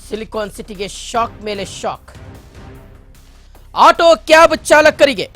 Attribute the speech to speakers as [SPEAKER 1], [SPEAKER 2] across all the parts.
[SPEAKER 1] Silicon ಸಿಟಿಗೆ shock ಮೇಲೆ shock. Auto cab ಚಾಲಕರಿಗೆ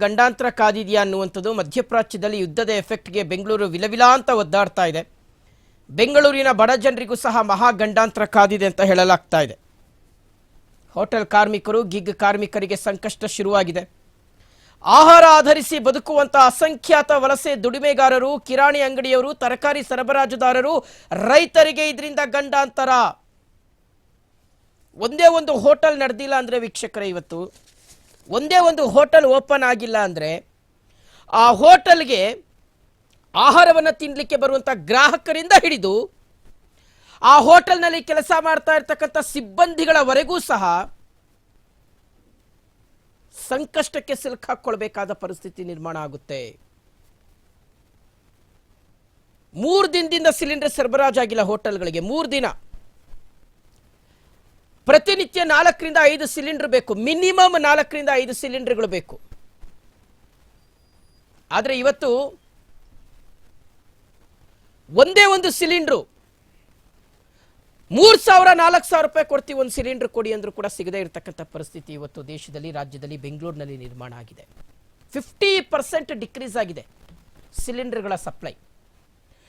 [SPEAKER 1] ಗಂಡಾಂತರ ಕಾದಿದೆಯಾ ಅನ್ನುವಂಥದ್ದು. ಮಧ್ಯಪ್ರಾಚ್ಯದಲ್ಲಿ ಯುದ್ಧದ ಎಫೆಕ್ಟ್ಗೆ ಬೆಂಗಳೂರು ವಿಲವಿಲ ಅಂತ ಒದ್ದಾಡ್ತಾ ಇದೆ. ಬೆಂಗಳೂರಿನ ಬಡ ಜನರಿಗೂ ಸಹ ಮಹಾ ಗಂಡಾಂತರ ಕಾದಿದೆ ಅಂತ ಹೇಳಲಾಗ್ತಾ ಇದೆ. ಹೋಟೆಲ್ ಕಾರ್ಮಿಕರು, ಗಿಗ್ ಕಾರ್ಮಿಕರಿಗೆ ಸಂಕಷ್ಟ ಶುರುವಾಗಿದೆ. ಆಹಾರ ಆಧರಿಸಿ ಬದುಕುವಂತ ಅಸಂಖ್ಯಾತ ವಲಸೆ ದುಡಿಮೆಗಾರರು, ಕಿರಾಣಿ ಅಂಗಡಿಯವರು, ತರಕಾರಿ ಸರಬರಾಜುದಾರರು, ರೈತರಿಗೆ ಇದರಿಂದ ಗಂಡಾಂತರ. ಒಂದೇ ಒಂದು ಹೋಟೆಲ್ ನಡೆದಿಲ್ಲ ಅಂದ್ರೆ ವೀಕ್ಷಕರೇ, ಇವತ್ತು ಒಂದೇ ಒಂದು ಹೋಟೆಲ್ ಓಪನ್ ಆಗಿಲ್ಲ ಅಂದರೆ ಆ ಹೋಟೆಲ್ಗೆ ಆಹಾರವನ್ನು ತಿನ್ನಲಿಕ್ಕೆ ಬರುವಂಥ ಗ್ರಾಹಕರಿಂದ ಹಿಡಿದು ಆ ಹೋಟೆಲ್ನಲ್ಲಿ ಕೆಲಸ ಮಾಡ್ತಾ ಇರ್ತಕ್ಕಂಥ ಸಿಬ್ಬಂದಿಗಳವರೆಗೂ ಸಹ ಸಂಕಷ್ಟಕ್ಕೆ ಸಿಲುಕಾಕೊಳ್ಬೇಕಾದ ಪರಿಸ್ಥಿತಿ ನಿರ್ಮಾಣ ಆಗುತ್ತೆ. 3 ದಿನದಿಂದ ಸಿಲಿಂಡರ್ ಸರಬರಾಜಾಗಿಲ್ಲ ಹೋಟೆಲ್ಗಳಿಗೆ. 3 ದಿನ ಪ್ರತಿನಿತ್ಯ 4 ರಿಂದ 5 ಸಿಲಿಂಡರ್ ಬೇಕು. ಮಿನಿಮಮ್ 4 ರಿಂದ 5 ಸಿಲಿಂಡರ್ಗಳು ಬೇಕು. ಆದರೆ ಇವತ್ತು ಒಂದೇ ಒಂದು ಸಿಲಿಂಡ್ರು 3,000-4,000 ರೂಪಾಯಿ ಕೊಡ್ತೀವಿ ಒಂದು ಸಿಲಿಂಡರ್ ಕೊಡಿ ಅಂದ್ರೂ ಕೂಡ ಸಿಗದೇ ಇರತಕ್ಕಂಥ ಪರಿಸ್ಥಿತಿ ಇವತ್ತು ದೇಶದಲ್ಲಿ, ರಾಜ್ಯದಲ್ಲಿ, ಬೆಂಗಳೂರಿನಲ್ಲಿ ನಿರ್ಮಾಣ ಆಗಿದೆ. 50% ಡಿಕ್ರೀಸ್ ಆಗಿದೆ ಸಿಲಿಂಡರ್ಗಳ ಸಪ್ಲೈ.